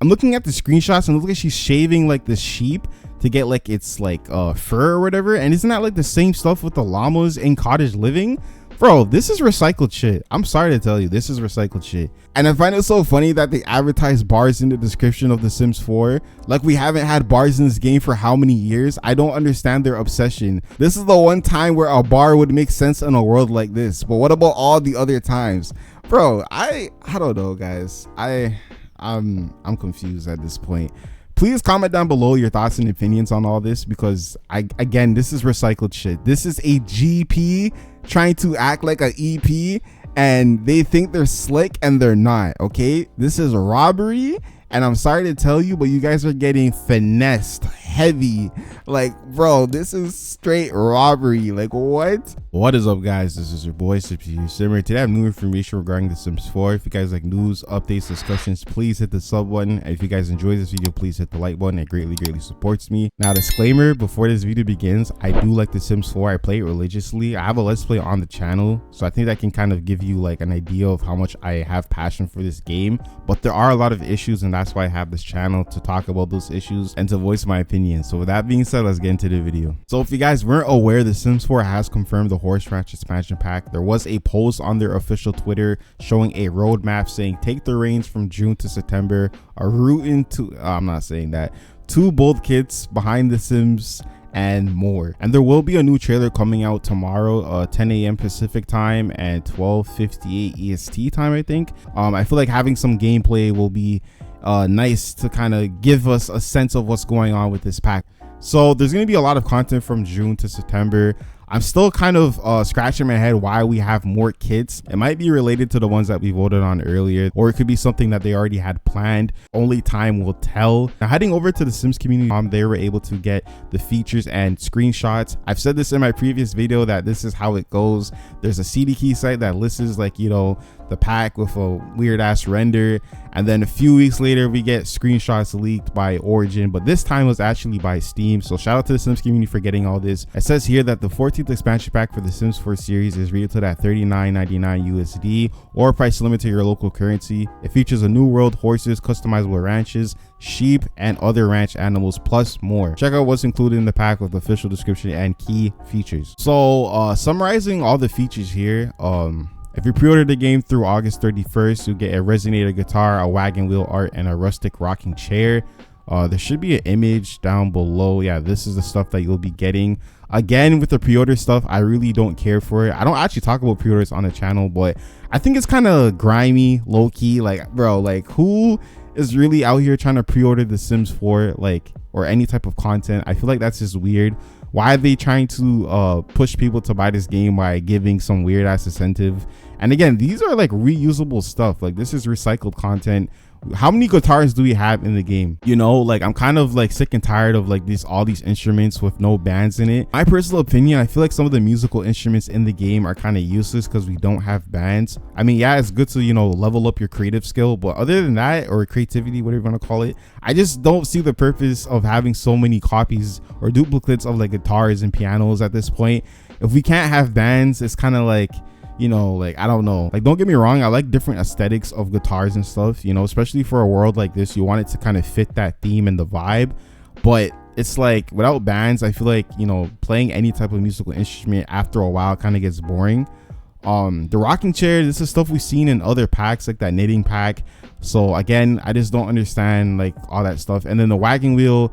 I'm looking at the screenshots and it looks like she's shaving like the sheep to get like its like fur or whatever. And isn't that like the same stuff with the llamas in Cottage Living? Bro, this is recycled shit. I'm sorry to tell you, this is recycled shit. And I find it so funny that they advertise bars in the description of The Sims 4. Like we haven't had bars in this game for how many years? I don't understand their obsession. This is the one time where a bar would make sense in a world like this. But what about all the other times? Bro, I don't know, guys. I'm confused at this point. Please comment down below your thoughts and opinions on all this, because again, this is recycled shit. This is a GP trying to act like a EP, and they think they're slick and they're not. Okay, this is robbery, and I'm sorry to tell you, but you guys are getting finessed heavy. Like, bro, this is straight robbery. Like, what is up, guys? This is your boy Simmer. Today I have new information regarding The Sims 4. If you guys like news, updates, discussions, please hit the sub button. And if you guys enjoy this video, please hit the like button. It greatly supports me. Now, disclaimer before this video begins, I do like The Sims 4. I play it religiously. I have a let's play on the channel, so I think that can kind of give you like an idea of how much I have passion for this game. But there are a lot of issues, and that's why I have this channel, to talk about those issues and to voice my opinion. So with that being said, let's get into the video. So if you guys weren't aware, The Sims 4 has confirmed the Horse Ranch expansion pack. There was a post on their official Twitter showing a roadmap saying take the reins from June to September, a route into I'm not saying that, 2 bold kits, behind the Sims, and more. And there will be a new trailer coming out tomorrow, 10 a.m. Pacific time and 12:58 EST time, I think. I feel like having some gameplay will be nice to kind of give us a sense of what's going on with this pack. So there's going to be a lot of content from June to September. I'm still kind of scratching my head why we have more kits. It might be related to the ones that we voted on earlier, or it could be something that they already had planned. Only time will tell. Now, heading over to the Sims community, they were able to get the features and screenshots. I've said this in my previous video that this is how it goes. There's a CD key site that lists like, you know, the pack with a weird ass render, and then a few weeks later we get screenshots leaked by Origin, but this time was actually by Steam. So shout out to the Sims community for getting all this. It says here that the 14th expansion pack for the Sims 4 series is retailed at $39.99 USD, or price limit to your local currency. It features a new world, horses, customizable ranches, sheep, and other ranch animals, plus more. Check out what's included in the pack with the official description and key features. So summarizing all the features here, if you pre-order the game through August 31st, you'll get a resonator guitar, a wagon wheel art, and a rustic rocking chair. There should be an image down below. Yeah, this is the stuff that you'll be getting. Again, with the pre-order stuff, I really don't care for it. I don't actually talk about pre-orders on the channel, but I think it's kind of grimy, low-key. Like, bro, like, who is really out here trying to pre-order The Sims 4, like, or any type of content? I feel like that's just weird. Why are they trying to push people to buy this game by giving some weird ass incentive? And again, these are like reusable stuff. Like, this is recycled content. How many guitars do we have in the game? You know, like, I'm kind of like sick and tired of like all these instruments with no bands in it. My personal opinion, I feel like some of the musical instruments in the game are kind of useless because we don't have bands. I mean, yeah, it's good to, you know, level up your creative skill, but other than that, or creativity, whatever you want to call it, I just don't see the purpose of having so many copies or duplicates of like guitars and pianos at this point. If we can't have bands, it's kind of like, you know, like, I don't know, like, don't get me wrong, I like different aesthetics of guitars and stuff, you know, especially for a world like this. You want it to kind of fit that theme and the vibe, but it's like without bands, I feel like, you know, playing any type of musical instrument after a while kind of gets boring. The rocking chair, this is stuff we've seen in other packs, like that knitting pack. So again, I just don't understand like all that stuff. And then the wagon wheel,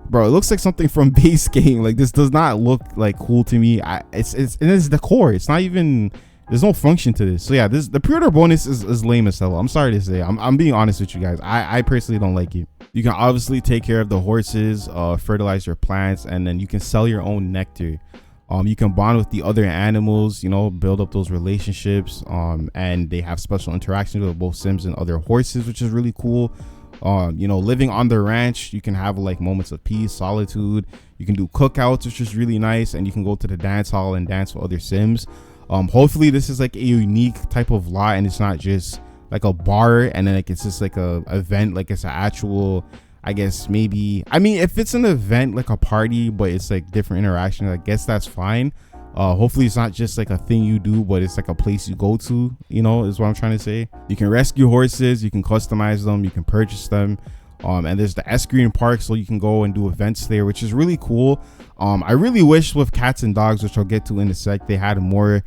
bro, it looks like something from base game. Like, this does not look like cool to me. It's decor. It's not even, there's no function to this. So yeah, the pre-order bonus is lame as hell. I'm sorry to say. I'm being honest with you guys. I personally don't like it. You can obviously take care of the horses, fertilize your plants, and then you can sell your own nectar. You can bond with the other animals, you know, build up those relationships, and they have special interactions with both Sims and other horses, which is really cool. You know, living on the ranch, you can have like moments of peace, solitude. You can do cookouts, which is really nice, and you can go to the dance hall and dance with other Sims. Hopefully this is like a unique type of lot, and it's not just like a bar and then like it's just like a event, like it's an actual, I guess, maybe, I mean, if it's an event like a party but it's like different interaction, I guess that's fine. Hopefully it's not just like a thing you do, but it's like a place you go to, you know, is what I'm trying to say. You can rescue horses, you can customize them, you can purchase them. And there's the S Green Park, so you can go and do events there, which is really cool. I really wish with Cats and Dogs, which I'll get to in a sec, they had more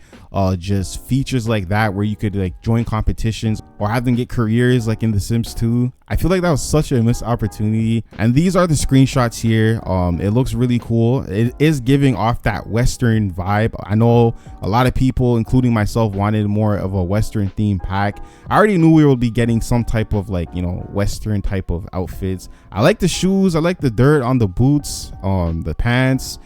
just features like that where you could like join competitions or have them get careers like in The Sims 2. I feel like that was such a missed opportunity. And these are the screenshots here. It looks really cool. It is giving off that Western vibe. I know a lot of people, including myself, wanted more of a Western themed pack. I already knew we would be getting some type of like, you know, Western type of outfits. I like the shoes. I like the dirt on the boots, the pants,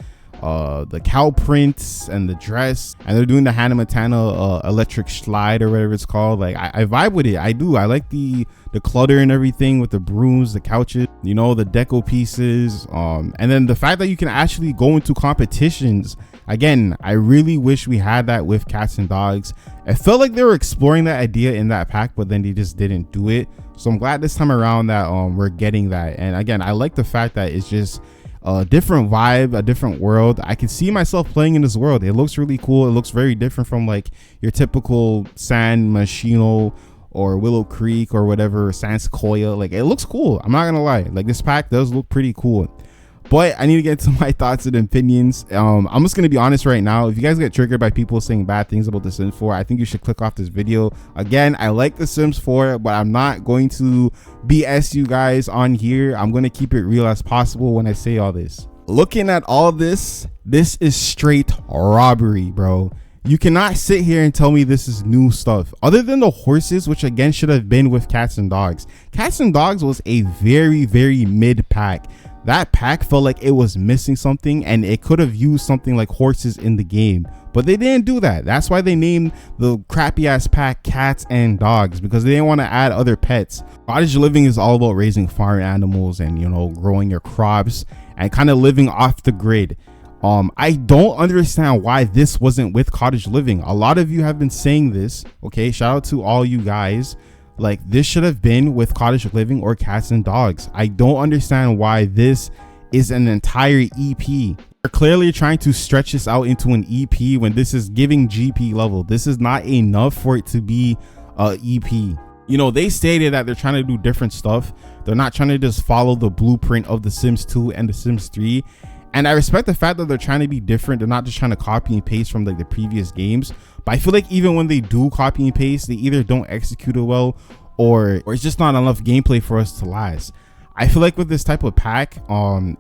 the cow prints and the dress, and they're doing the Hannah Montana electric slide or whatever it's called. Like I vibe with it. I do. I like the clutter and everything with the brooms, the couches, you know, the deco pieces, and then the fact that you can actually go into competitions. Again, I really wish we had that with Cats and Dogs. It felt like they were exploring that idea in that pack, but then they just didn't do it. So I'm glad this time around that we're getting that. And again, I like the fact that it's just a different vibe, a different world. I can see myself playing in this world. It looks really cool. It looks very different from like your typical San Machino or Willow Creek or whatever, San Sequoia. Like, it looks cool. I'm not gonna lie. Like, this pack does look pretty cool. But I need to get to my thoughts and opinions. I'm just gonna be honest right now. If you guys get triggered by people saying bad things about The Sims 4, I think you should click off this video. Again, I like The Sims 4, but I'm not going to BS you guys on here. I'm gonna keep it real as possible when I say all this. Looking at all this is straight robbery, bro. You cannot sit here and tell me this is new stuff other than the horses, which again should have been with Cats and Dogs. Cats and Dogs was a very mid pack. That pack felt like it was missing something, and it could have used something like horses in the game, but they didn't do that. That's why they named the crappy ass pack Cats and Dogs, because they didn't want to add other pets. Cottage living is all about raising farm animals and, you know, growing your crops and kind of living off the grid. I don't understand why this wasn't with cottage living. A lot of you have been saying this. Okay, shout out to all you guys. Like, this should have been with cottage living or Cats and Dogs. I don't understand why this is an entire EP. They're clearly trying to stretch this out into an EP when this is giving GP level. This is not enough for it to be a EP. You know, they stated that they're trying to do different stuff. They're not trying to just follow the blueprint of The Sims 2 and The Sims 3. And I respect the fact that they're trying to be different. They're not just trying to copy and paste from like the previous games. But I feel like even when they do copy and paste, they either don't execute it well or it's just not enough gameplay for us to last. I feel like with this type of pack,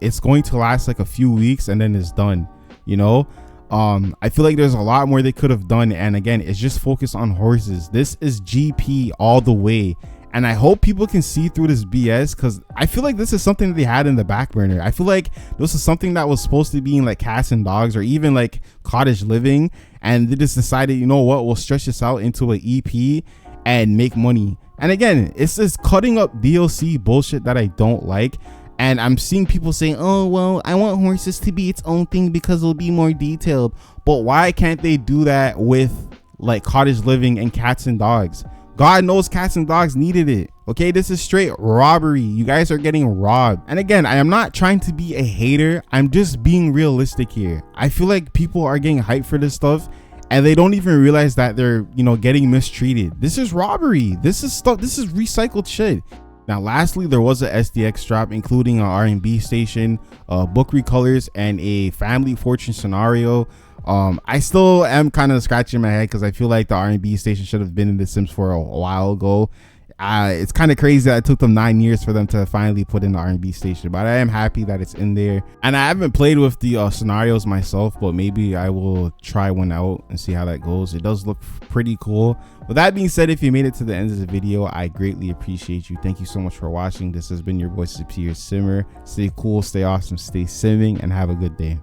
it's going to last like a few weeks and then it's done, you know? I feel like there's a lot more they could have done. And again, it's just focused on horses. This is GP all the way. And I hope people can see through this BS, because I feel like this is something that they had in the back burner. I feel like this is something that was supposed to be in like Cats and Dogs or even like cottage living, and they just decided, you know what, we'll stretch this out into an EP and make money. And again, it's just cutting up DLC bullshit that I don't like. And I'm seeing people saying, oh, well, I want horses to be its own thing because it'll be more detailed. But why can't they do that with like cottage living and Cats and Dogs? God knows Cats and Dogs needed it. Okay, this is straight robbery. You guys are getting robbed. And again, I am not trying to be a hater. I'm just being realistic here. I feel like people are getting hyped for this stuff and they don't even realize that they're, you know, getting mistreated. This is robbery. This is stuff. This is recycled shit. Now, lastly, there was a SDX drop, including an R&B station, book recolors, and a family fortune scenario. I still am kind of scratching my head because I feel like the R&B station should have been in The Sims for a while ago. It's kind of crazy that it took them 9 years for them to finally put in the R&B station, but I am happy that it's in there. And I haven't played with the scenarios myself, but maybe I will try one out and see how that goes. It does look pretty cool. With that being said, if you made it to the end of the video, I greatly appreciate you. Thank you so much for watching. This has been your boy Superior Simmer. Stay cool, stay awesome, stay simming, and have a good day.